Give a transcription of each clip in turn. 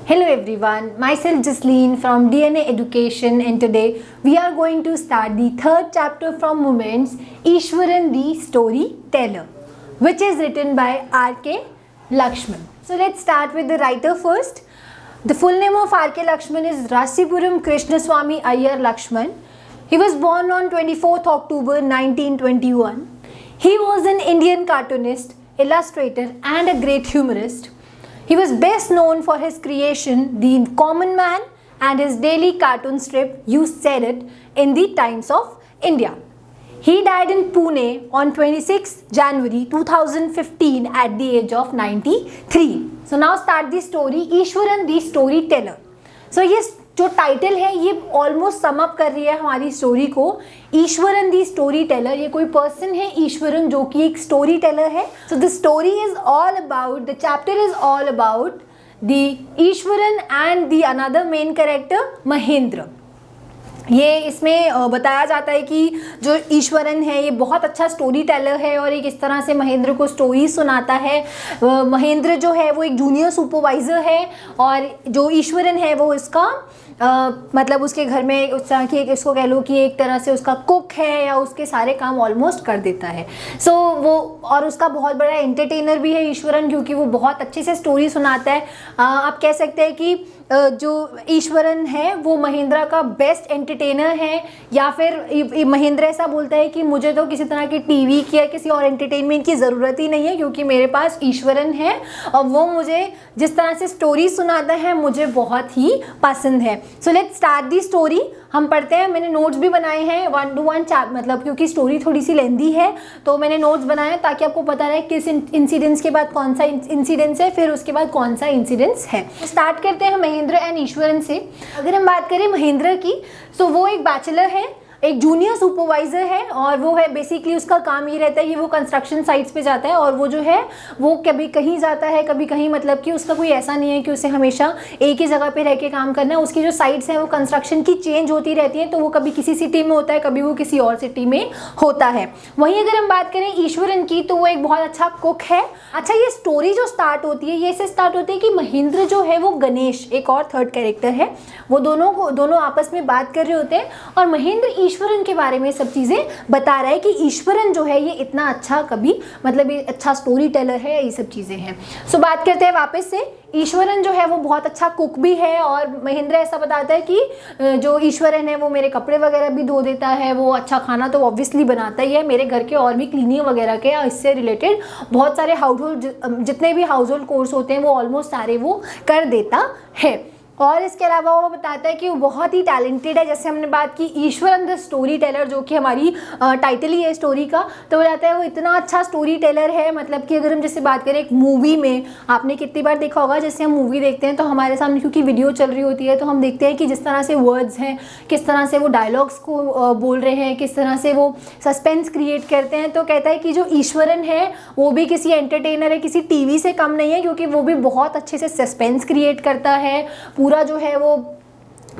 Hello everyone, myself Jasleen from DNA Education, and today we are going to start the third chapter from Moments, Ishwaran the Storyteller, which is written by R.K. Lakshman. So let's start with the writer first. The full name of R.K. Lakshman is Rasipuram Krishnaswamy Iyer Lakshman. He was born on 24th October 1921. He was an Indian cartoonist, illustrator and a great humorist. He was best known for his creation, The Common Man, and his daily cartoon strip, You Said It, in the Times of India. He died in Pune on 26 January 2015 at the age of 93. So now start the story, Ishwaran the Storyteller. So ये जो title है ये almost sum up कर रही है हमारी story को. ईश्वरन दी story teller, ये कोई पर्सन है ईश्वरन जो कि एक स्टोरी टेलर है. So the story is all about, the chapter is all about the Eswaran and the another main character Mahendra. ये इसमें बताया जाता है कि जो ईश्वरन है ये बहुत अच्छा स्टोरी टेलर है और एक इस तरह से महेंद्र को स्टोरी सुनाता है. महेंद्र जो है वो एक जूनियर सुपरवाइज़र है और जो ईश्वरन है वो इसका मतलब उसके घर में उस तरह की इसको कह लो कि एक तरह से उसका कुक है या उसके सारे काम ऑलमोस्ट कर देता है. सो वो और उसका बहुत बड़ा एंटरटेनर भी है ईश्वरन, क्योंकि वो बहुत अच्छे से स्टोरी सुनाता है. आप कह सकते हैं कि जो ईश्वरन है वो महेंद्र का बेस्ट एंटरटेनर है, या फिर महेंद्र ऐसा बोलता है कि मुझे तो किसी तरह की टीवी की या किसी और एंटरटेनमेंट की ज़रूरत ही नहीं है, क्योंकि मेरे पास ईश्वरन है और वो मुझे जिस तरह से स्टोरी सुनाता है मुझे बहुत ही पसंद है. So let's start the story. हम पढ़ते हैं. मैंने नोट्स भी बनाए हैं 1 to 1 मतलब क्योंकि स्टोरी थोड़ी सी लेंदी है तो मैंने नोट्स बनाए ताकि आपको पता रहे किस इंसिडेंट्स के बाद कौन सा इंसिडेंट्स है, फिर उसके बाद कौन सा इंसिडेंट्स है. स्टार्ट करते हैं महेंद्र एंड ईश्वरन से. अगर हम बात करें महेंद्र की, तो वो एक बैचलर है, एक जूनियर सुपरवाइज़र है और वो है बेसिकली उसका काम ये रहता है कि वो कंस्ट्रक्शन साइट्स पे जाता है और वो जो है वो कभी कहीं जाता है कभी कहीं, मतलब कि उसका कोई ऐसा नहीं है कि उसे हमेशा एक ही जगह पे रह के काम करना है. उसकी जो साइट्स हैं वो कंस्ट्रक्शन की चेंज होती रहती हैं, तो वो कभी किसी सिटी में होता है कभी वो किसी और सिटी में होता है. वहीं अगर हम बात करें ईश्वरन की, तो वो एक बहुत अच्छा कुक है. अच्छा, ये स्टोरी जो स्टार्ट होती है ये ऐसे स्टार्ट होती है कि महेंद्र जो है वो गणेश, एक और थर्ड कैरेक्टर है, वो दोनों आपस में बात कर रहे होते हैं और महेंद्र ईश्वरन के बारे में सब चीज़ें बता रहा है कि ईश्वरन जो है ये इतना अच्छा कभी मतलब ये अच्छा स्टोरी टेलर है, ये सब चीज़ें हैं. सो बात करते हैं वापस से. ईश्वरन जो है वो बहुत अच्छा कुक भी है और महेंद्र ऐसा बताता है कि जो ईश्वरन है वो मेरे कपड़े वगैरह भी धो देता है, वो अच्छा खाना तो ऑब्वियसली बनाता ही है, मेरे घर के और भी क्लीनिंग वगैरह के इससे रिलेटेड बहुत सारे जितने भी हाउस होल्ड कोर्स होते हैं वो ऑलमोस्ट सारे वो कर देता है. और इसके अलावा वो बताता है कि वो बहुत ही टैलेंटेड है. जैसे हमने बात की ईश्वरन द स्टोरी टेलर, जो कि हमारी टाइटल ही है स्टोरी का, तो वो बताता है वो इतना अच्छा स्टोरी टेलर है. मतलब कि अगर हम जैसे बात करें एक मूवी में, आपने कितनी बार देखा होगा जैसे हम मूवी देखते हैं तो हमारे सामने क्योंकि वीडियो चल रही होती है तो हम देखते हैं कि जिस तरह से वर्ड्स हैं, किस तरह से वो डायलॉग्स को बोल रहे हैं, किस तरह से वो सस्पेंस क्रिएट करते हैं. तो कहता है कि जो ईश्वरन है वो भी किसी एंटरटेनर है, किसी टीवी से कम नहीं है, क्योंकि वो भी बहुत अच्छे से सस्पेंस क्रिएट करता है. पूरा जो है वो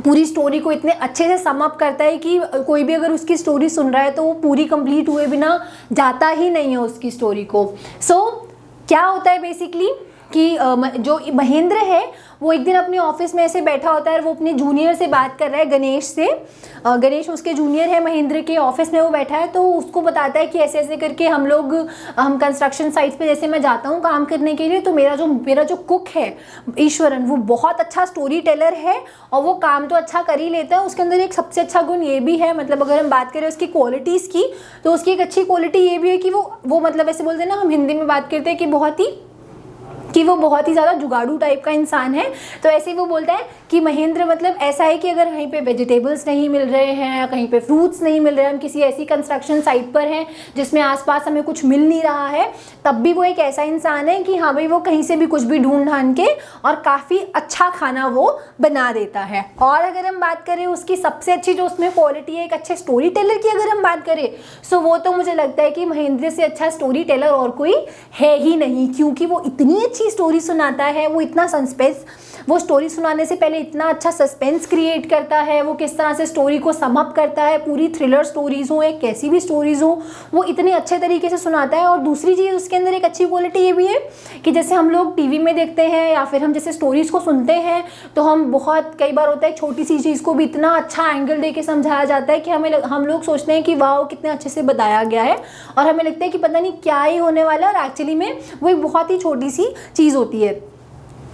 पूरी स्टोरी को इतने अच्छे से सम अप करता है कि कोई भी अगर उसकी स्टोरी सुन रहा है तो वो पूरी कंप्लीट हुए बिना जाता ही नहीं है उसकी स्टोरी को. सो क्या होता है बेसिकली कि जो महेंद्र है वो एक दिन अपने ऑफिस में ऐसे बैठा होता है, वो अपने जूनियर से बात कर रहा है, गणेश से. गणेश उसके जूनियर है महेंद्र के. ऑफिस में वो बैठा है तो उसको बताता है कि ऐसे ऐसे करके हम कंस्ट्रक्शन साइट्स पे जैसे मैं जाता हूँ काम करने के लिए, तो मेरा जो कुक है ईश्वरन वो बहुत अच्छा स्टोरी टेलर है और वो काम तो अच्छा कर ही लेता है. उसके अंदर एक सबसे अच्छा गुण ये भी है, मतलब अगर हम बात करें उसकी क्वालिटीज़ की, तो उसकी एक अच्छी क्वालिटी ये भी है कि वो मतलब ऐसे बोलते हैं ना, हम हिंदी में बात करते हैं कि वो बहुत ही ज़्यादा जुगाड़ू टाइप का इंसान है. तो ऐसे ही वो बोलता है कि महेंद्र मतलब ऐसा है कि अगर कहीं पे वेजिटेबल्स नहीं मिल रहे हैं या कहीं पे फ्रूट्स नहीं मिल रहे हैं, हम किसी ऐसी कंस्ट्रक्शन साइट पर हैं जिसमें आसपास हमें कुछ मिल नहीं रहा है, तब भी वो एक ऐसा इंसान है कि हाँ भाई वो कहीं से भी कुछ भी ढूंढ ढांढ के और काफ़ी अच्छा खाना वो बना देता है. और अगर हम बात करें उसकी सबसे अच्छी जो उसमें क्वालिटी है एक अच्छे स्टोरी टेलर की, अगर हम बात करें सो वो तो मुझे लगता है कि महेंद्र से अच्छा स्टोरी टेलर और कोई है ही नहीं, क्योंकि वो इतनी अच्छी अच्छी स्टोरी सुनाता है, वो इतना सस्पेंस, वो स्टोरी सुनाने से पहले इतना अच्छा सस्पेंस क्रिएट करता है, वो किस तरह से स्टोरी को सम अप करता है, पूरी थ्रिलर स्टोरीज़ हो, एक कैसी भी स्टोरीज़ हो, वो इतने अच्छे तरीके से सुनाता है। और दूसरी चीज़ उसके अंदर एक अच्छी क्वालिटी ये भी है कि जैसे हम लोग टीवी में देखते हैं या फिर हम जैसे स्टोरीज़ को सुनते हैं तो हम बहुत कई बार होता है छोटी सी चीज़ को भी इतना अच्छा एंगल दे के समझाया जाता है कि हम लोग सोचते हैं कि वाह कितने अच्छे से बताया गया है, और हमें लगता है कि पता नहीं क्या ही होने वाला है, और एक्चुअली में वो एक बहुत ही छोटी सी चीज़ होती है।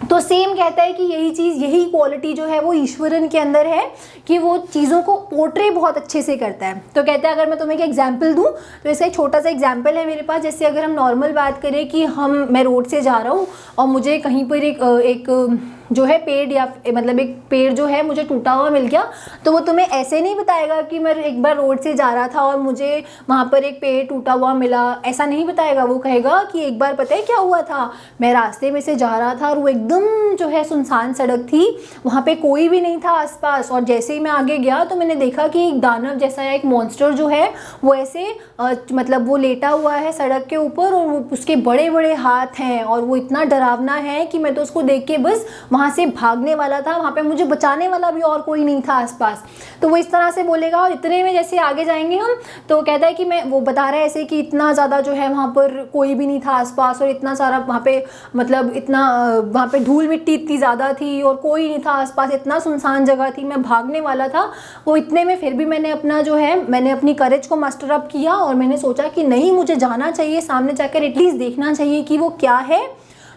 तो सेम कहता है कि यही चीज़, यही क्वालिटी जो है वो ईश्वरन के अंदर है कि वो चीज़ों को पोर्ट्रे बहुत अच्छे से करता है। तो कहता है, अगर मैं तुम्हें एक एग्जांपल दूं तो इसका एक छोटा सा एग्जांपल है मेरे पास। जैसे अगर हम नॉर्मल बात करें कि मैं रोड से जा रहा हूँ और मुझे कहीं पर एक जो है पेड़ या मतलब एक पेड़ जो है मुझे टूटा हुआ मिल गया, तो वो तुम्हें ऐसे नहीं बताएगा कि मैं एक बार रोड से जा रहा था और मुझे वहाँ पर एक पेड़ टूटा हुआ मिला, ऐसा नहीं बताएगा। वो कहेगा कि एक बार पता है क्या हुआ था, मैं रास्ते में से जा रहा था और वो एकदम जो है सुनसान सड़क थी, वहाँ पे कोई भी नहीं था आसपास, और जैसे ही मैं आगे गया तो मैंने देखा कि एक दानव जैसा एक मॉन्स्टर जो है वो ऐसे मतलब वो लेटा हुआ है सड़क के ऊपर, और उसके बड़े बड़े हाथ हैं और वो इतना डरावना है कि मैं तो उसको देख के बस वहाँ से भागने वाला था, वहाँ पे मुझे बचाने वाला भी और कोई नहीं था आसपास। तो वो इस तरह से बोलेगा। और इतने में जैसे आगे जाएंगे हम तो कहता है कि वो बता रहा है ऐसे कि इतना ज़्यादा जो है वहाँ पर कोई भी नहीं था आसपास, और इतना सारा वहाँ पे मतलब इतना वहाँ पे धूल मिट्टी इतनी ज़्यादा थी और कोई नहीं था आसपास, इतना सुनसान जगह थी, मैं भागने वाला था। वो इतने में फिर भी मैंने अपनी करेज को मस्टर अप किया और मैंने सोचा कि नहीं, मुझे जाना चाहिए, सामने जाकर एटलीस्ट देखना चाहिए कि वो क्या है।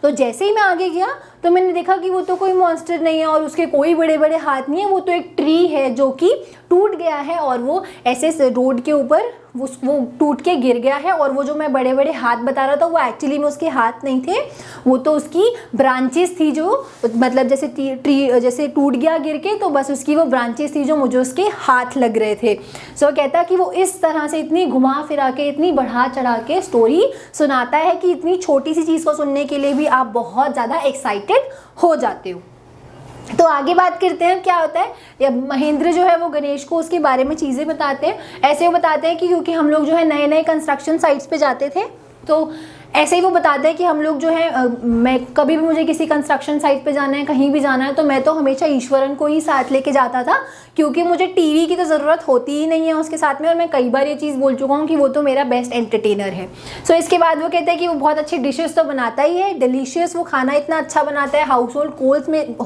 तो जैसे ही मैं आगे गया तो मैंने देखा कि वो तो कोई मॉन्स्टर नहीं है और उसके कोई बड़े बड़े हाथ नहीं है, वो तो एक ट्री है जो कि टूट गया है, और वो ऐसे रोड के ऊपर वो टूट के गिर गया है। और वो जो मैं बड़े बड़े हाथ बता रहा था वो एक्चुअली में उसके हाथ नहीं थे, वो तो उसकी ब्रांचेस थी, जो मतलब जैसे ट्री जैसे टूट गया गिर के, तो बस उसकी वो ब्रांचेस थी जो मुझे उसके हाथ लग रहे थे। सो कहता कि वो इस तरह से इतनी घुमा फिरा के, इतनी बढ़ा चढ़ा के स्टोरी सुनाता है कि इतनी छोटी सी चीज़ को सुनने के लिए भी आप बहुत ज़्यादा एक्साइटेड हो जाते हो। तो आगे बात करते हैं क्या होता है। या महेंद्र जो है वो गणेश को उसके बारे में चीज़ें बताते हैं। ऐसे वो बताते हैं कि क्योंकि हम लोग जो है नए नए कंस्ट्रक्शन साइट्स पे जाते थे, तो ऐसे ही वो बताते हैं कि हम लोग जो है मैं कभी भी मुझे किसी कंस्ट्रक्शन साइट पे जाना है, कहीं भी जाना है, तो मैं तो हमेशा ईश्वरन को ही साथ लेके जाता था, क्योंकि मुझे टीवी की तो ज़रूरत होती ही नहीं है उसके साथ में। और मैं कई बार ये चीज़ बोल चुका हूँ कि वो तो मेरा बेस्ट एंटरटेनर है। सो इसके बाद वो कहते हैं कि वो बहुत अच्छी डिशेस तो बनाता ही है, डिलीशियस, वो खाना इतना अच्छा बनाता है। हाउस होल्ड कोर्स में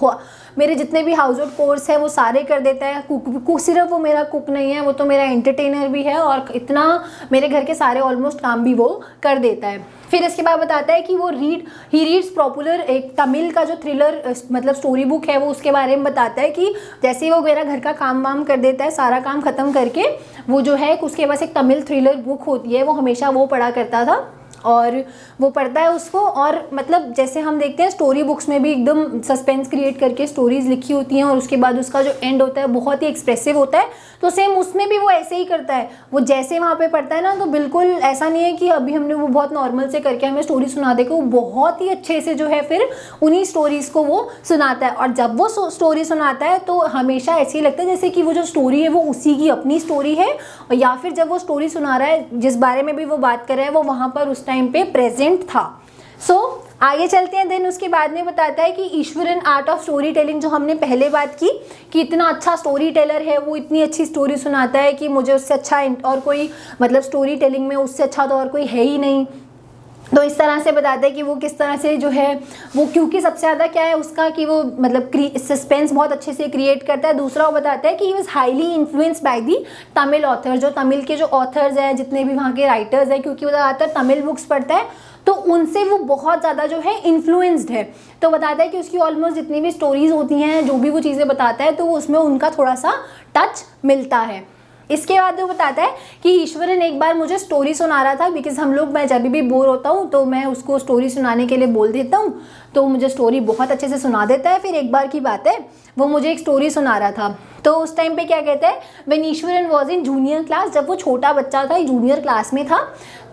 मेरे जितने भी हाउस होल्ड कोर्स है वो सारे कर देता है। कुक सिर्फ वो मेरा कुक नहीं है, वो तो मेरा एंटरटेनर भी है, और इतना मेरे घर के सारे ऑलमोस्ट काम भी वो कर देता है। फिर इसके बाद बताता है कि वो ही रीड्स पॉपुलर एक तमिल का जो थ्रिलर मतलब स्टोरी बुक है, वो उसके बारे में बताता है कि जैसे ही वो मेरा घर का काम वाम कर देता है, सारा काम ख़त्म करके, वो जो है उसके पास एक तमिल थ्रिलर बुक होती है, वो हमेशा वो पढ़ा करता था। और वो पढ़ता है उसको, और मतलब जैसे हम देखते हैं स्टोरी बुक्स में भी एकदम सस्पेंस क्रिएट करके स्टोरीज लिखी होती हैं, और उसके बाद उसका जो एंड होता है बहुत ही एक्सप्रेसिव होता है। तो सेम उसमें भी वो ऐसे ही करता है। वो जैसे वहाँ पे पढ़ता है ना, तो बिल्कुल ऐसा नहीं है कि अभी हमने वो बहुत नॉर्मल से करके हमें स्टोरी सुना देगा, वो बहुत ही अच्छे से जो है फिर उन्हीं स्टोरीज़ को वो सुनाता है। और जब वो स्टोरी सुनाता है तो हमेशा ऐसे ही लगता है जैसे कि वो जो स्टोरी है वो उसी की अपनी स्टोरी है, या फिर जब वो स्टोरी सुना रहा है जिस बारे में भी वो बात कर रहा है वो वहाँ पर उस टाइम पे प्रेजेंट था। सो आगे चलते हैं। देन उसके बाद में बताता है कि Eswaran art of story telling, जो हमने पहले बात की कि इतना अच्छा स्टोरी टेलर है, वो इतनी अच्छी स्टोरी सुनाता है कि मुझे उससे अच्छा और कोई मतलब स्टोरी टेलिंग में उससे अच्छा तो और कोई है ही नहीं। तो इस तरह से बताता है कि वो किस तरह से जो है वो, क्योंकि सबसे ज़्यादा क्या है उसका कि वो मतलब सस्पेंस बहुत अच्छे से क्रिएट करता है। दूसरा वो बताता है कि he was highly influenced by the Tamil author, जो तमिल के जो ऑथर्स हैं, जितने भी वहाँ के राइटर्स हैं, क्योंकि वो ज़्यादातर तमिल बुक्स पढ़ता है, तो उनसे वो बहुत ज़्यादा जो है इन्फ्लुएंस्ड है। तो बताता है कि उसकी ऑलमोस्ट जितनी भी स्टोरीज़ होती हैं, जो भी वो चीज़ें बताता है, तो वो उसमें उनका थोड़ा सा टच मिलता है। इसके बाद वो बताता है कि ईश्वरन एक बार मुझे स्टोरी सुना रहा था, बिकॉज मैं जब भी बोर होता हूँ तो मैं उसको स्टोरी सुनाने के लिए बोल देता हूँ, तो मुझे स्टोरी बहुत अच्छे से सुना देता है। फिर एक बार की बात है, वो मुझे एक स्टोरी सुना रहा था, तो उस टाइम पे क्या कहते हैं, when Eswaran was in junior class, जब वो छोटा बच्चा था, जूनियर क्लास में था,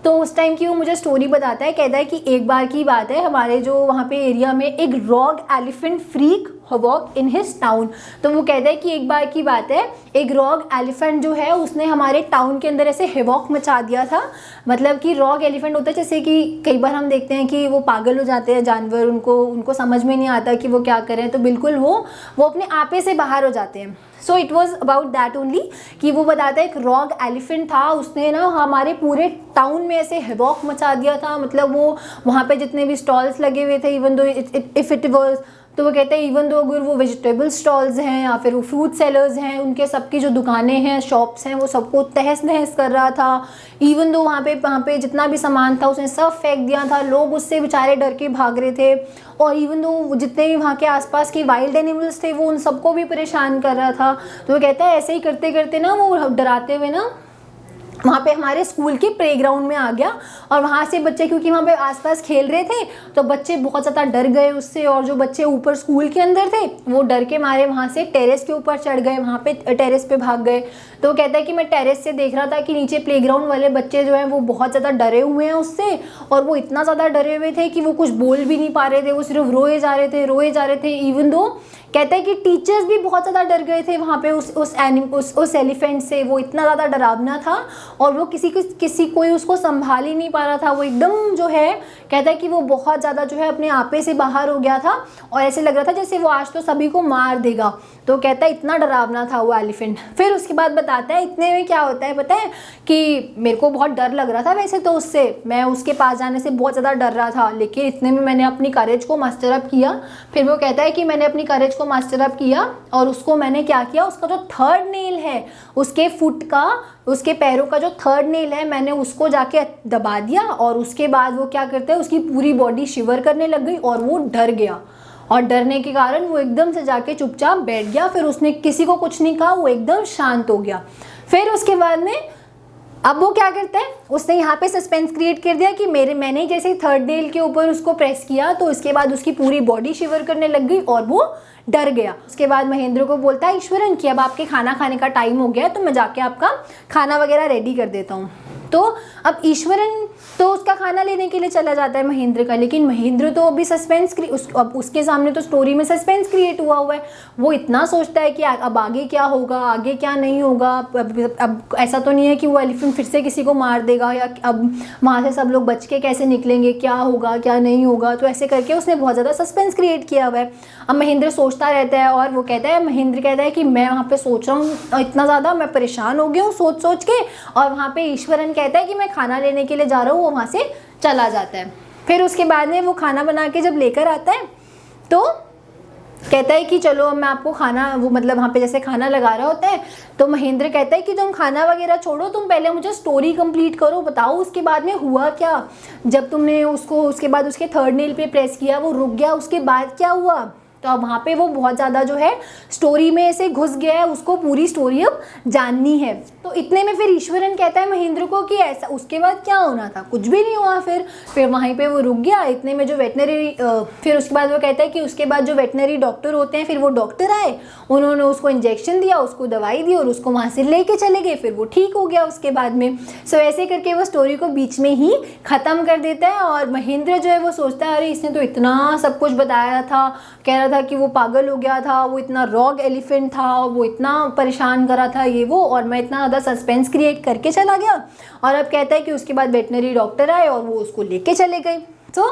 तो उस टाइम की वो मुझे स्टोरी बताता है। कहता है कि एक बार की बात है, हमारे जो वहाँ पे एरिया में एक rogue elephant freak havoc in his town। तो वो कहता है कि एक बार की बात है, एक रॉग एलिफेंट जो है उसने हमारे टाउन के अंदर ऐसे हिवॉक मचा दिया था। मतलब कि रॉग एलिफेंट होता है जैसे कि कई बार हम देखते हैं कि वो पागल हो जाते हैं जानवर, उनको समझ में नहीं आता कि वो क्या करें, तो बिल्कुल वो अपने आपे से बाहर हो जाते हैं। So it was about that only कि वो बताता है एक रॉग एलिफेंट था, उसने ना हमारे पूरे टाउन में ऐसे हिवॉक मचा दिया था। मतलब वो वहाँ पे जितने भी स्टॉल्स लगे हुए थे, even though if it was, तो वो कहते हैं इवन दो अगर वो वेजिटेबल स्टॉल्स हैं या फिर वो फ्रूट सेलर्स हैं, उनके सबकी जो दुकानें हैं, शॉप्स हैं, वो सबको तहस नहस कर रहा था। इवन दो वहाँ पे जितना भी सामान था उसने सब फेंक दिया था। लोग उससे बेचारे डर के भाग रहे थे। और इवन दो जितने भी वहाँ के आसपास के वाइल्ड एनिमल्स थे वो उन सबको भी परेशान कर रहा था। तो वो कहता है ऐसे ही करते करते ना वो डराते हुए ना वहाँ पे हमारे स्कूल के प्लेग्राउंड में आ गया। और वहाँ से बच्चे, क्योंकि वहाँ पे आसपास खेल रहे थे, तो बच्चे बहुत ज़्यादा डर गए उससे। और जो बच्चे ऊपर स्कूल के अंदर थे वो डर के मारे वहाँ से टेरेस के ऊपर चढ़ गए, वहाँ पे टेरेस पे भाग गए। तो वो कहता है कि मैं टेरेस से देख रहा था कि नीचे प्लेग्राउंड वाले बच्चे जो हैं वो बहुत ज़्यादा डरे हुए हैं उससे। और वो इतना ज़्यादा डरे हुए थे कि वो कुछ बोल भी नहीं पा रहे थे, वो सिर्फ रोए जा रहे थे। इवन दो कहता है कि टीचर्स भी बहुत ज़्यादा डर गए थे वहाँ पे उस एलिफेंट से। वो इतना ज़्यादा डरावना था और वो किसी कोई उसको संभाल ही नहीं पा रहा था। वो एकदम जो है कहता है कि वो बहुत ज़्यादा जो है अपने आपे से बाहर हो गया था और ऐसे लग रहा था जैसे वो आज तो सभी को मार देगा। तो कहता है इतना डरावना था वो एलिफेंट। फिर उसके बाद बताता है इतने में क्या होता है पता है कि मेरे को बहुत डर लग रहा था वैसे तो उससे, मैं उसके पास जाने से बहुत ज़्यादा डर रहा था, लेकिन इतने में मैंने अपनी करेज को मास्टर अप किया। फिर वो कहता है कि मैंने अपनी करेज को मास्टर अप किया और उसको मैंने क्या किया, उसका जो थर्ड नेल है उसके फुट का, उसके पैरों का जो थर्ड नेल है, मैंने उसको जाके दबा दिया। और उसके बाद वो क्या करते हैं, उसकी पूरी बॉडी शिवर करने लग गई और वो डर गया। और डरने के कारण वो एकदम से जाके चुपचाप बैठ गया। फिर उसने किसी को कुछ नहीं कहा, वो एकदम शांत हो गया। फिर उसके बाद में अब वो क्या करता है, उसने यहाँ पे सस्पेंस क्रिएट कर दिया कि मैंने जैसे थर्ड नेल के ऊपर उसको प्रेस किया तो इसके बाद उसकी पूरी बॉडी शिवर करने लग गई और वो डर गया। उसके बाद महेंद्र को बोलता है ईश्वरन कि अब आपके खाना खाने का टाइम हो गया, तो मैं जाके आपका खाना वगैरह रेडी कर देता हूँ। तो अब ईश्वरन तो उसका खाना लेने के लिए चला जाता है महेंद्र का, लेकिन महेंद्र तो अभी अब उसके सामने तो स्टोरी में सस्पेंस क्रिएट हुआ है। वो इतना सोचता है कि अब आगे क्या होगा, आगे क्या नहीं होगा। अब ऐसा तो नहीं है कि वो एलिफेंट फिर से किसी को मार देगा या अब वहाँ से सब लोग बच के कैसे निकलेंगे, क्या होगा क्या नहीं होगा। तो ऐसे करके उसने बहुत ज़्यादा सस्पेंस क्रिएट किया हुआ है। अब महेंद्र सोचता रहता है और वो महेंद्र कहता है कि मैं वहाँ पे सोच रहा हूँ इतना ज़्यादा, मैं परेशान हो गया हूँ सोच के। और वहाँ पे ईश्वरन कहता है कि मैं खाना लेने के लिए जा रहा हूँ, वो वहाँ से चला जाता है। फिर उसके बाद में वो खाना बना के जब लेकर आता है तो कहता है कि चलो मैं आपको खाना, वो मतलब वहाँ पे जैसे खाना लगा रहा होता है तो महेंद्र कहता है कि तुम खाना वगैरह छोड़ो, तुम पहले मुझे स्टोरी कंप्लीट करो, बताओ उसके बाद में हुआ क्या। जब तुमने उसको उसके बाद उसके थर्ड नेल पे प्रेस किया, वो रुक गया, उसके बाद क्या हुआ। तो अब वहाँ पे वो बहुत ज़्यादा जो है स्टोरी में ऐसे घुस गया है, उसको पूरी स्टोरी अब जाननी है। तो इतने में फिर ईश्वरन कहता है महेंद्र को कि ऐसा उसके बाद क्या होना था, कुछ भी नहीं हुआ। फिर वहीं पे वो रुक गया। इतने में जो वेटनरी फिर उसके बाद वो कहता है कि उसके बाद जो वेटनरी डॉक्टर होते हैं, फिर वो डॉक्टर आए, उन्होंने उसको इंजेक्शन दिया, उसको दवाई दी और उसको वहाँ से लेके चले गए। फिर वो ठीक हो गया उसके बाद में। सो ऐसे करके वो स्टोरी को बीच में ही ख़त्म कर देता है। और महेंद्र जो है वो सोचता है अरे इसने तो इतना सब कुछ बताया था, कह रहा था कि वो पागल हो गया था, वो इतना रॉग एलिफेंट था, वो इतना परेशान कर रहा था ये वो, और मैं इतना ज़्यादा सस्पेंस क्रिएट करके चला गया। और अब कहता है कि उसके बाद वेटनरी डॉक्टर आए और वो उसको लेके चले गए। तो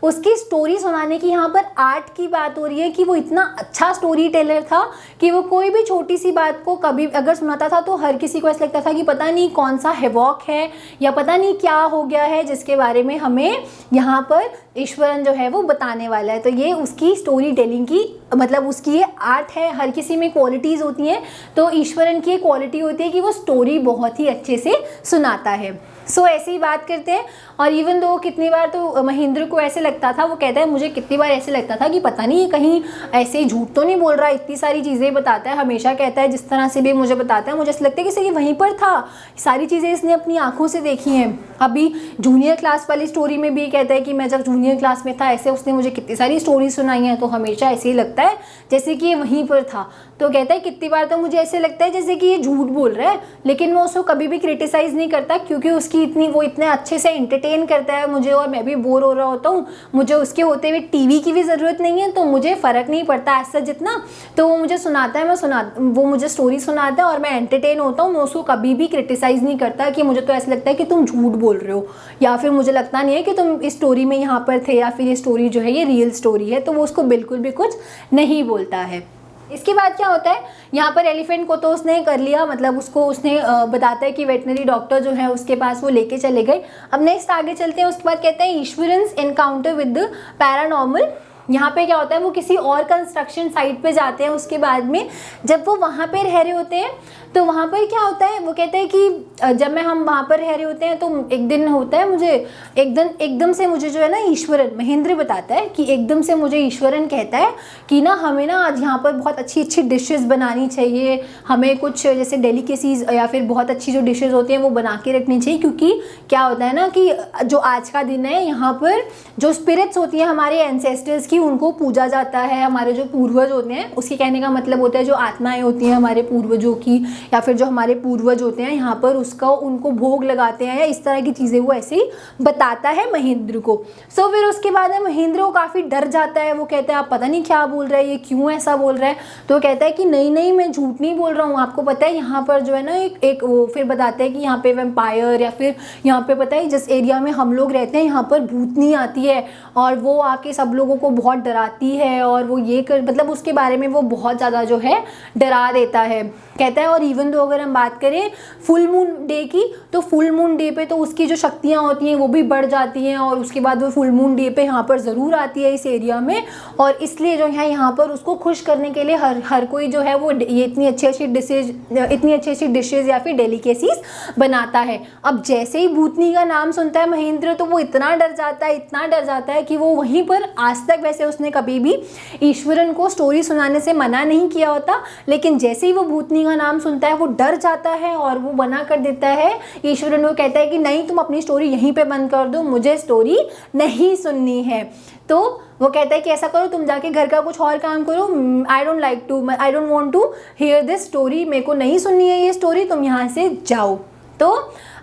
उसकी स्टोरी सुनाने की यहाँ पर आर्ट की बात हो रही है कि वो इतना अच्छा स्टोरी टेलर था कि वो कोई भी छोटी सी बात को कभी अगर सुनाता था तो हर किसी को ऐसा लगता था कि पता नहीं कौन सा हिवॉक है या पता नहीं क्या हो गया है, जिसके बारे में हमें यहाँ पर ईश्वरन जो है वो बताने वाला है। तो ये उसकी स्टोरी टेलिंग की मतलब उसकी ये आर्ट है। हर किसी में क्वालिटीज़ होती हैं, तो ईश्वरन की एक क्वालिटी होती है कि वो स्टोरी बहुत ही अच्छे से सुनाता है। सो ऐसे ही बात करते हैं। और इवन दो कितनी बार तो महेंद्र को ऐसे लगता था, वो कहता है मुझे कितनी बार ऐसे लगता था कि पता नहीं ये कहीं ऐसे ही झूठ तो नहीं बोल रहा, इतनी सारी चीज़ें बताता है, हमेशा कहता है जिस तरह से भी मुझे बताता है, मुझे ऐसा लगता है कि ये वहीं पर था, सारी चीज़ें इसने अपनी आंखों से देखी हैं। अभी जूनियर क्लास वाली स्टोरी में भी कहता है कि मैं जब जूनियर क्लास में था ऐसे उसने मुझे कितनी सारी स्टोरी सुनाई हैं, तो हमेशा ऐसे ही लगता है जैसे कि ये वहीं पर था। तो कहता है कितनी बार तो मुझे ऐसे लगता है जैसे कि ये झूठ बोल रहा है, लेकिन मैं उसको कभी भी क्रिटिसाइज़ नहीं करता क्योंकि उसकी वो इतने अच्छे से एंटरटेन करता है मुझे और मैं भी बोर हो रहा होता हूँ, मुझे उसके होते हुए टीवी की भी ज़रूरत नहीं है, तो मुझे फ़र्क नहीं पड़ता ऐसा जितना, तो वो मुझे सुनाता है, वो मुझे स्टोरी सुनाता है और मैं एंटरटेन होता हूँ। मैं उसको कभी भी क्रिटिसाइज़ नहीं करता कि मुझे तो ऐसा लगता है कि तुम झूठ बोल रहे हो, या फिर मुझे लगता नहीं है कि तुम इस स्टोरी में यहाँ पर थे, या फिर ये स्टोरी जो है ये रियल स्टोरी है, तो वो उसको बिल्कुल भी कुछ नहीं बोलता है। इसके बाद क्या होता है, यहाँ पर एलिफेंट को तो उसने कर लिया, मतलब उसने बताता है कि वेटनरी डॉक्टर जो है उसके पास वो लेके चले गए। अब नेक्स्ट आगे चलते हैं, उसके बाद कहते हैं Iswaran's encounter with the paranormal. यहाँ पे क्या होता है, वो किसी और कंस्ट्रक्शन साइट पे जाते हैं। उसके बाद में जब वो वहाँ पे रह रहे होते हैं तो वहाँ पर क्या होता है, वो कहते हैं कि जब हम वहाँ पर रह रहे होते हैं तो एक दिन होता है, मुझे एकदम से मुझे जो है ना ईश्वरन, महेंद्र बताता है कि एकदम से मुझे ईश्वरन कहता है कि ना हमें ना आज यहाँ पर बहुत अच्छी अच्छी डिशेस बनानी चाहिए, हमें कुछ जैसे डेलिकेसीज या फिर बहुत अच्छी जो डिशेस होती हैं वो बना के रखनी चाहिए, क्योंकि क्या होता है ना कि जो आज का दिन है यहाँ पर जो स्पिरिट्स होती हैं हमारे एंसेस्टर्स की, उनको पूजा जाता है। हमारे जो पूर्वज होते हैं, उसके कहने का मतलब होता है जो आत्माएं होती हैं हमारे पूर्वजों की, या फिर जो हमारे पूर्वज होते हैं यहाँ पर उसका उनको भोग लगाते हैं, या इस तरह की चीज़ें वो ऐसे ही बताता है महेंद्र को। सो फिर उसके बाद है महेंद्र को काफ़ी डर जाता है, वो कहता है आप पता नहीं क्या बोल रहे हैं, ये क्यों ऐसा बोल रहा है। तो वो कहता है कि नहीं मैं झूठ नहीं बोल रहा हूँ, आपको पता है यहाँ पर जो है ना एक वो फिर बताते हैं कि यहाँ पे वैम्पायर, या फिर यहाँ पे पता है जिस एरिया में हम लोग रहते हैं यहाँ पर भूतनी आती है और वो आके सब लोगों को बहुत डराती है, और वो ये मतलब उसके बारे में वो बहुत ज़्यादा जो है डरा देता है। कहता है और इवन तो अगर हम बात करें फुल मून डे की, तो फुल मून डे पे तो उसकी जो शक्तियाँ होती हैं वो भी बढ़ जाती हैं, और उसके बाद वो फुल मून डे पे यहाँ पर ज़रूर आती है इस एरिया में, और इसलिए जो है यहाँ पर उसको खुश करने के लिए हर कोई जो है वो ये इतनी अच्छी अच्छी डिशेज़ या फिर डेलिकेसीज बनाता है। अब जैसे ही भूतनी का नाम सुनता है महेंद्र, तो वो इतना डर जाता है कि वो वहीं पर, आज तक वैसे उसने कभी भी ईश्वरन को स्टोरी सुनाने से मना नहीं किया होता, लेकिन जैसे ही वो भूतनी का नाम सुनता है वो डर जाता है और वो मना कर देता है। ईश्वरन को कहता है कि नहीं तुम अपनी स्टोरी यहीं पे बंद कर दो, मुझे स्टोरी नहीं सुननी है। तो वो कहता है कि ऐसा करो, तुम जाके घर का कुछ और काम करो, I don't want to hear this story, मेरे को नहीं सुननी है ये स्टोरी, तुम यहाँ से जाओ। तो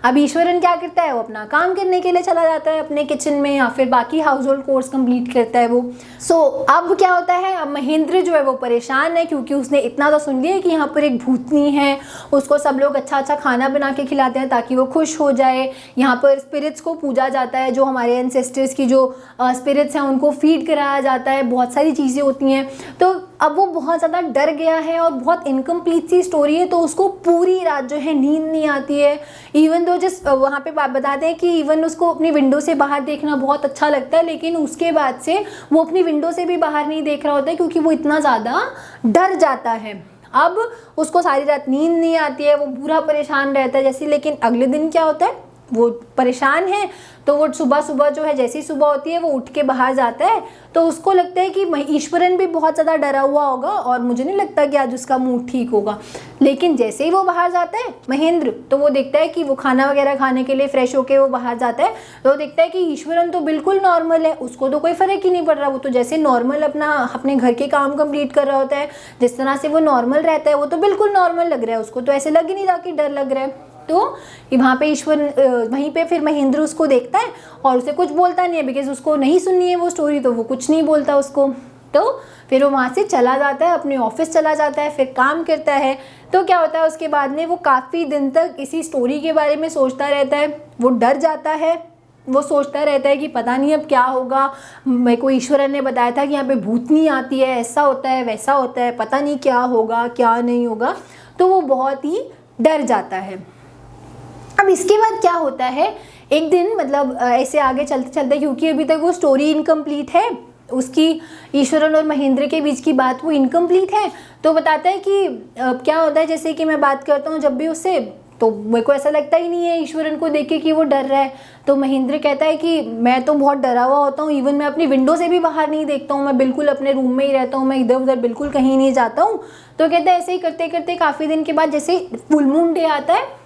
अब ईश्वरन क्या करता है, वो अपना काम करने के लिए चला जाता है अपने किचन में, या फिर बाकी हाउस होल्ड कोर्स कंप्लीट करता है वो। सो अब क्या होता है, अब महेंद्र जो है वो परेशान है, क्योंकि उसने इतना तो सुन लिया कि यहाँ पर एक भूतनी है, उसको सब लोग अच्छा अच्छा खाना बना के खिलाते हैं ताकि वो खुश हो जाए। यहाँ पर स्पिरिट्स को पूजा जाता है, जो हमारे एंसेस्टर्स की जो स्पिरिट्स हैं उनको फीड कराया जाता है, बहुत सारी चीज़ें होती हैं। तो अब वो बहुत ज़्यादा डर गया है और बहुत इनकम्प्लीट सी स्टोरी है, तो उसको पूरी रात जो है नींद नहीं आती है। इवन दो जिस वहाँ पे बताते हैं कि इवन उसको अपनी विंडो से बाहर देखना बहुत अच्छा लगता है, लेकिन उसके बाद से वो अपनी विंडो से भी बाहर नहीं देख रहा होता है, क्योंकि वो इतना ज़्यादा डर जाता है। अब उसको सारी रात नींद नहीं आती है, वो पूरा परेशान रहता है जैसे। लेकिन अगले दिन क्या होता है, वो परेशान है तो वो सुबह जो है, जैसी सुबह होती है वो उठ के बाहर जाता है, तो उसको लगता है कि ईश्वरन भी बहुत ज़्यादा डरा हुआ होगा और मुझे नहीं लगता कि आज उसका मूड ठीक होगा। लेकिन जैसे ही वो बाहर जाता है महेंद्र, तो वो देखता है कि वो खाना वगैरह खाने के लिए फ्रेश होके वो बाहर जाता है, तो वो देखता है कि ईश्वरन तो बिल्कुल नॉर्मल है, उसको तो कोई फ़र्क ही नहीं पड़ रहा, वो तो जैसे नॉर्मल अपने घर के काम कंप्लीट कर रहा होता है, जिस तरह से वो नॉर्मल रहता है वो तो बिल्कुल नॉर्मल लग रहा है, उसको तो ऐसे लग ही नहीं रहा कि डर लग रहा है। तो वहाँ पे वहीं पे फिर महेंद्र उसको देखता है और उसे कुछ बोलता नहीं है, बिकॉज उसको नहीं सुननी है वो स्टोरी, तो वो कुछ नहीं बोलता उसको। तो फिर वो वहाँ से चला जाता है, अपने ऑफिस चला जाता है, फिर काम करता है। तो क्या होता है उसके बाद में, वो काफ़ी दिन तक इसी स्टोरी के बारे में सोचता रहता है, वो डर जाता है, वो सोचता रहता है कि पता नहीं अब क्या होगा, मेरे को ईश्वरन ने बताया था कि यहाँ पे भूतनी आती है, ऐसा होता है वैसा होता है, पता नहीं क्या होगा क्या नहीं होगा, तो वो बहुत ही डर जाता है। अब इसके बाद क्या होता है, एक दिन मतलब ऐसे आगे चलते चलते, क्योंकि अभी तक वो स्टोरी इनकम्प्लीट है, उसकी ईश्वरन और महेंद्र के बीच की बात वो इनकम्प्लीट है, तो बताता है कि क्या होता है, जैसे कि मैं बात करता हूँ जब भी उससे, तो मेरे को ऐसा लगता ही नहीं है ईश्वरन को देख के कि वो डर रहा है। तो महेंद्र कहता है कि मैं तो बहुत डरा हुआ होता हूँ, इवन मैं अपनी विंडो से भी बाहर नहीं देखता हूँ, मैं बिल्कुल अपने रूम में ही रहता हूँ, मैं इधर उधर बिल्कुल कहीं नहीं जाता हूँ। तो कहता है ऐसे ही करते करते काफ़ी दिन के बाद जैसे फुल मून डे आता है,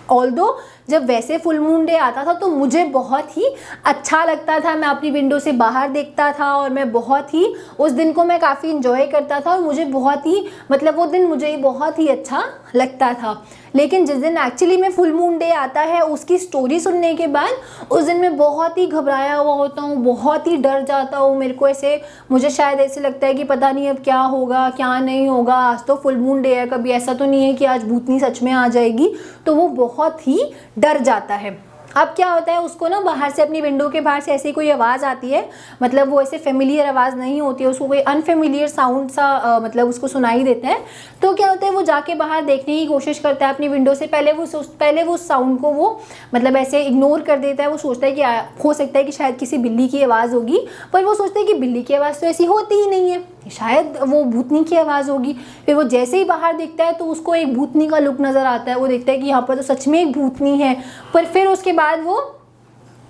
ऑल्दो जब वैसे फुल मून डे आता था तो मुझे बहुत ही अच्छा लगता था, मैं अपनी विंडो से बाहर देखता था और मैं बहुत ही उस दिन को मैं काफ़ी इंजॉय करता था और मुझे बहुत ही मतलब वो दिन मुझे बहुत ही अच्छा लगता था। लेकिन जिस दिन एक्चुअली में फुल मून डे आता है उसकी स्टोरी सुनने के बाद उस दिन मैं बहुत ही घबराया हुआ होता हूँ, बहुत ही डर जाता हूँ। मेरे को ऐसे मुझे शायद ऐसे लगता है कि पता नहीं अब क्या होगा क्या नहीं होगा, आज तो फुल मून डे है, कभी ऐसा तो नहीं है कि आज भूतनी सच में आ जाएगी। तो वो बहुत ही डर जाता है। अब क्या होता है उसको ना बाहर से अपनी विंडो के बाहर से ऐसी कोई आवाज़ आती है, मतलब वो ऐसे फेमिलियर आवाज़ नहीं होती है, उसको कोई अनफेमिलियर साउंड सा मतलब उसको सुनाई देता है। तो क्या होता है वो जाके बाहर देखने की कोशिश करता है अपनी विंडो से। पहले वो उस साउंड को वो मतलब ऐसे इग्नोर कर देता है। वो सोचता है कि हो सकता है कि शायद किसी बिल्ली की आवाज़ होगी, पर वो सोचता है कि बिल्ली की आवाज़ तो ऐसी होती ही नहीं है, शायद वो भूतनी की आवाज़ होगी। फिर वो जैसे ही बाहर देखता है तो उसको एक भूतनी का लुक नज़र आता है। वो देखता है कि यहाँ पर तो सच में एक भूतनी है, पर फिर उसके बाद वो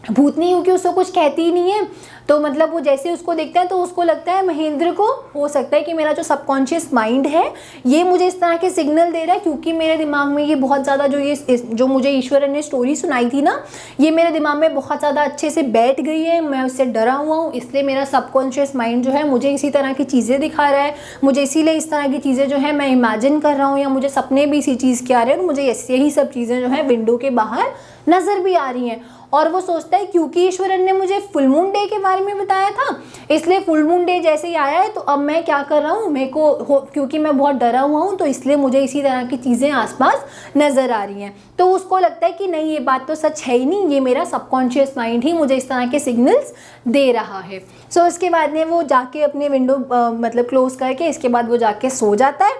भूतनी क्योंकि उसको कुछ कहती ही नहीं है, तो मतलब वो जैसे उसको देखता है तो उसको लगता है महेंद्र को हो सकता है कि मेरा जो सबकॉन्शियस माइंड है ये मुझे इस तरह के सिग्नल दे रहा है, क्योंकि मेरे दिमाग में ये बहुत ज़्यादा जो मुझे ईश्वरन ने स्टोरी सुनाई थी ना, ये मेरे दिमाग में बहुत ज़्यादा अच्छे से बैठ गई है, मैं उससे डरा हुआ हूँ, इसलिए मेरा सबकॉन्शियस माइंड जो है मुझे इसी तरह की चीज़ें दिखा रहा है, मुझे इसीलिए इस तरह की चीज़ें जो है मैं इमेजिन कर रहा हूँ, या मुझे सपने भी इसी चीज़ के आ रहे हैं और मुझे यही सब चीज़ें जो है विंडो के बाहर नज़र भी आ रही हैं। और वो सोचता है क्योंकि ईश्वरन ने मुझे फुल मून डे के बारे में बताया था, इसलिए फुल मून डे जैसे ही आया है तो अब मैं क्या कर रहा हूँ, मेरे को क्योंकि मैं बहुत डरा हुआ हूँ तो इसलिए मुझे इसी तरह की चीज़ें आसपास नज़र आ रही हैं। तो उसको लगता है कि नहीं ये बात तो सच है ही नहीं, ये मेरा सबकॉन्शियस माइंड ही मुझे इस तरह के सिग्नल्स दे रहा है। सो उसके बाद में वो जाके अपने विंडो मतलब क्लोज करके इसके बाद वो जाके सो जाता है।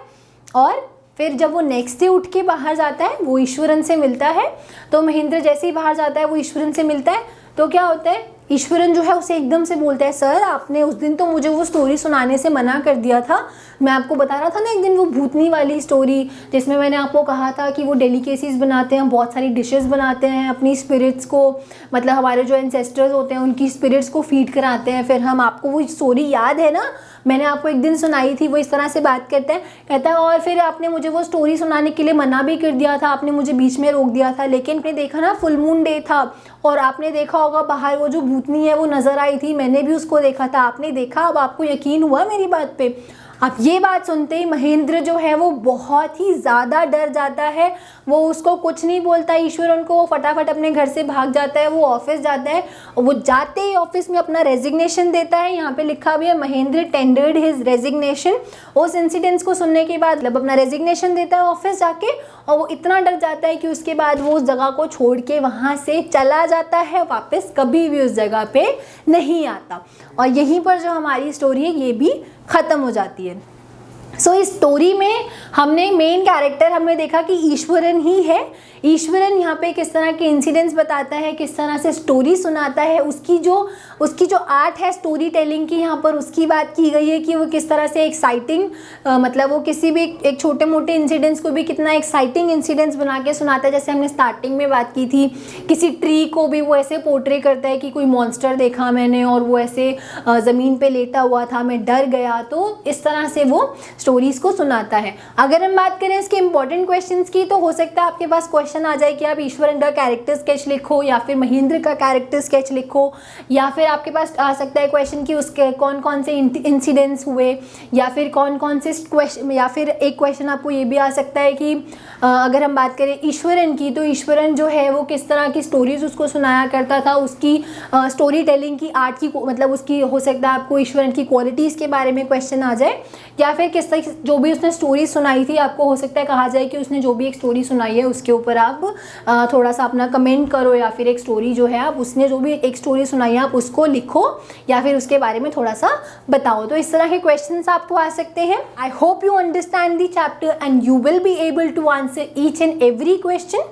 और फिर जब वो नेक्स्ट डे उठ के बाहर जाता है वो ईश्वरन से मिलता है। तो महेंद्र जैसे ही बाहर जाता है वो ईश्वरन से मिलता है, तो क्या होता है ईश्वरन जो है उसे एकदम से बोलता है, सर आपने उस दिन तो मुझे वो स्टोरी सुनाने से मना कर दिया था, मैं आपको बता रहा था ना एक दिन वो भूतनी वाली स्टोरी जिसमें मैंने आपको कहा था कि वो डेलिकेसीज बनाते हैं, बहुत सारी डिशेस बनाते हैं, अपनी स्पिरिट्स को मतलब हमारे जो एंसेस्टर्स होते हैं उनकी स्पिरिट्स को फीड कराते हैं। फिर हम आपको वो स्टोरी याद है ना, मैंने आपको एक दिन सुनाई थी, वो इस तरह से बात करता है, कहता है और फिर आपने मुझे वो स्टोरी सुनाने के लिए मना भी कर दिया था, आपने मुझे बीच में रोक दिया था, लेकिन आपने देखा ना फुल मून डे था और आपने देखा होगा बाहर वो जो भूतनी है वो नज़र आई थी, मैंने भी उसको देखा था, आपने देखा, अब आपको यकीन हुआ मेरी बात पे। अब ये बात सुनते ही महेंद्र जो है वो बहुत ही ज़्यादा डर जाता है, वो उसको कुछ नहीं बोलता ईश्वरन को, वो फटाफट अपने घर से भाग जाता है, वो ऑफिस जाता है और वो जाते ही ऑफिस में अपना रेजिग्नेशन देता है। यहाँ पे लिखा भी है महेंद्र टेंडर्ड हिज रेजिग्नेशन। उस इंसिडेंट्स को सुनने के बाद मतलब अपना रेजिग्नेशन देता है ऑफिस जाके, और वो इतना डर जाता है कि उसके बाद वो उस जगह को छोड़ के वहाँ से चला जाता है, वापस कभी भी उस जगह पे नहीं आता। और यहीं पर जो हमारी स्टोरी है ये भी ख़त्म हो जाती है। सो इस स्टोरी में हमने मेन कैरेक्टर हमने देखा कि ईश्वरन ही है। ईश्वरन यहाँ पे किस तरह के इंसिडेंट्स बताता है, किस तरह से स्टोरी सुनाता है, उसकी जो आर्ट है स्टोरी टेलिंग की, यहाँ पर उसकी बात की गई है कि वो किस तरह से एक्साइटिंग मतलब वो किसी भी एक छोटे मोटे इंसिडेंट्स को भी कितना एक्साइटिंग इंसिडेंट्स बना के सुनाता है। जैसे हमने स्टार्टिंग में बात की थी, किसी ट्री को भी वो ऐसे पोर्ट्रे करता है कि कोई मॉन्स्टर देखा मैंने और वो ऐसे ज़मीन पे लेटा हुआ था, मैं डर गया, तो इस तरह से वो स्टोरीज़ को सुनाता है। अगर हम बात करें इसके इंपॉर्टेंट क्वेश्चंस की, तो हो सकता है आपके पास क्वेश्चन आ जाए कि आप ईश्वरन का कैरेक्टर स्केच लिखो या फिर महेंद्र का कैरेक्टर स्केच लिखो, या फिर आपके पास आ सकता है क्वेश्चन कि उसके कौन कौन से इंसिडेंट्स हुए, या फिर कौन कौन से क्वेश्चन, या फिर एक क्वेश्चन आपको ये भी आ सकता है कि अगर हम बात करें ईश्वरन की, तो ईश्वरन जो है वो किस तरह की स्टोरीज उसको सुनाया करता था, उसकी स्टोरी टेलिंग की आर्ट की मतलब उसकी हो सकता है आपको ईश्वरन की क्वालिटीज़ के बारे में क्वेश्चन आ जाए, या फिर किस तरह जो भी उसने स्टोरी सुनाई थी आपको हो सकता है कहा जाए कि उसने जो भी एक स्टोरी सुनाई है उसके ऊपर आप थोड़ा सा अपना कमेंट करो, या फिर एक स्टोरी जो है आप उसने जो भी एक स्टोरी सुनाई है आप उसको लिखो या फिर उसके बारे में थोड़ा सा बताओ। तो इस तरह के क्वेश्चंस आपको आ सकते हैं। I hope you understand the chapter and you will be able to answer each and every question.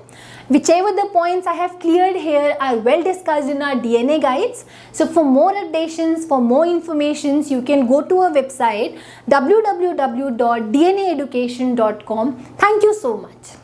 Whichever the points I have cleared here are well discussed in our DNA guides. So for more updations, for more informations, you can go to our website www.dnaeducation.com. Thank you so much.